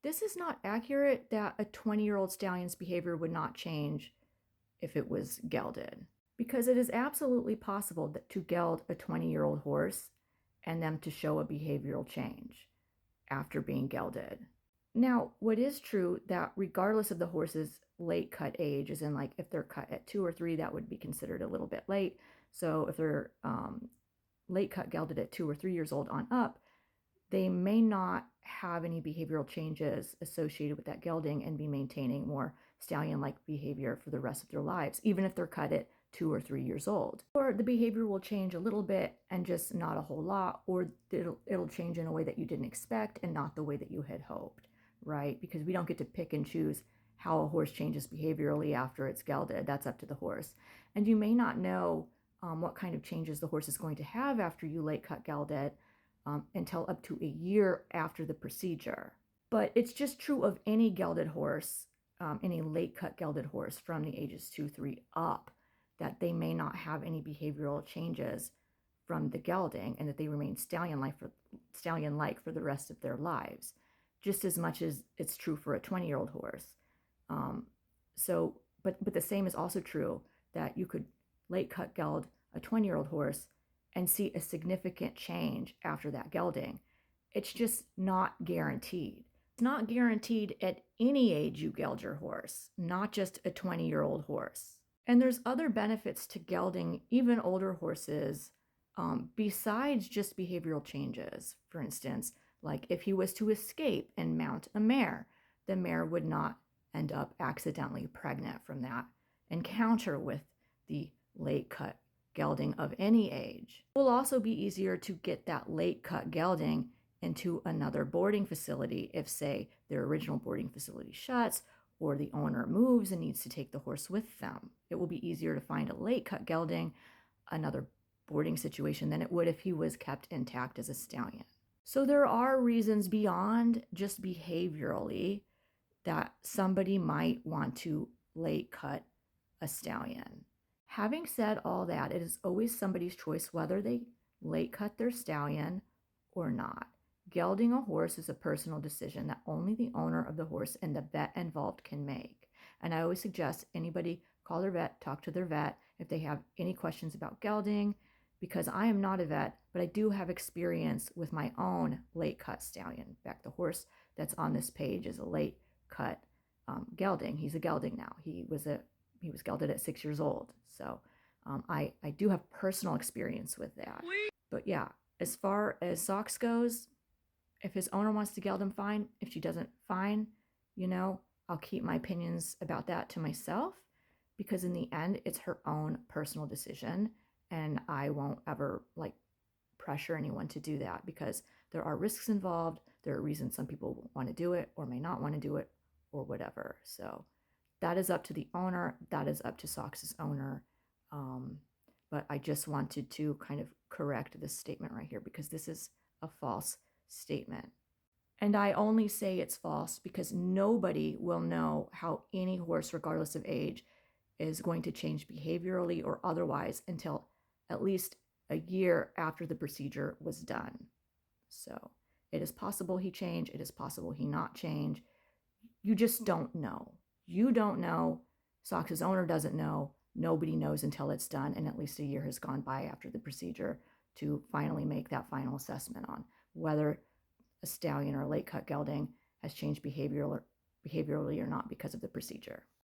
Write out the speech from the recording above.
This is not accurate that a 20-year-old stallion's behavior would not change if it was gelded, because it is absolutely possible that to geld a 20-year-old horse and them to show a behavioral change after being gelded. Now, what is true that regardless of the horse's late cut age, as in like if they're cut at 2 or 3, that would be considered a little bit late. So if they're late cut gelded at 2 or 3 years old on up, they may not have any behavioral changes associated with that gelding and be maintaining more stallion-like behavior for the rest of their lives, even if they're cut at 2 or 3 years old. Or the behavior will change a little bit and just not a whole lot, or it'll change in a way that you didn't expect and not the way that you had hoped, right? Because we don't get to pick and choose how a horse changes behaviorally after it's gelded. That's up to the horse. And you may not know what kind of changes the horse is going to have after you late cut gelded until up to a year after the procedure. But it's just true of any gelded horse, any late cut gelded horse from the ages 2, 3 up, that they may not have any behavioral changes from the gelding and that they remain stallion-like for the rest of their lives, just as much as it's true for a 20-year-old horse. But the same is also true that you could late cut geld a 20-year-old horse and see a significant change after that gelding. It's just not guaranteed. It's not guaranteed at any age you geld your horse, not just a 20-year-old horse. And there's other benefits to gelding even older horses besides just behavioral changes. For instance, like if he was to escape and mount a mare, the mare would not end up accidentally pregnant from that encounter with the late cut gelding of any age. It will also be easier to get that late cut gelding into another boarding facility if, say, their original boarding facility shuts or the owner moves and needs to take the horse with them. It will be easier to find a late cut gelding, another boarding situation, than it would if he was kept intact as a stallion. So there are reasons beyond just behaviorally that somebody might want to late cut a stallion. Having said all that, it is always somebody's choice whether they late cut their stallion or not. Gelding a horse is a personal decision that only the owner of the horse and the vet involved can make. And I always suggest anybody call their vet, talk to their vet if they have any questions about gelding, because I am not a vet, but I do have experience with my own late cut stallion. In fact, the horse that's on this page is a late cut gelding. He's a gelding now. He was gelded at 6 years old. So I do have personal experience with that. But yeah, as far as Socks goes, if his owner wants to geld him, fine. If she doesn't, fine. I'll keep my opinions about that to myself, because in the end, it's her own personal decision. And I won't ever pressure anyone to do that, because there are risks involved. There are reasons some people want to do it or may not want to do it or whatever. So that is up to the owner. That is up to Socks's owner. But I just wanted to kind of correct this statement right here, because this is a false statement. And I only say it's false because nobody will know how any horse, regardless of age, is going to change behaviorally or otherwise until at least a year after the procedure was done. So it is possible he change. It is possible he not change. You just don't know. You don't know. Socks's owner doesn't know. Nobody knows until it's done, and at least a year has gone by after the procedure to finally make that final assessment on whether a stallion or a late cut gelding has changed behaviorally or not because of the procedure.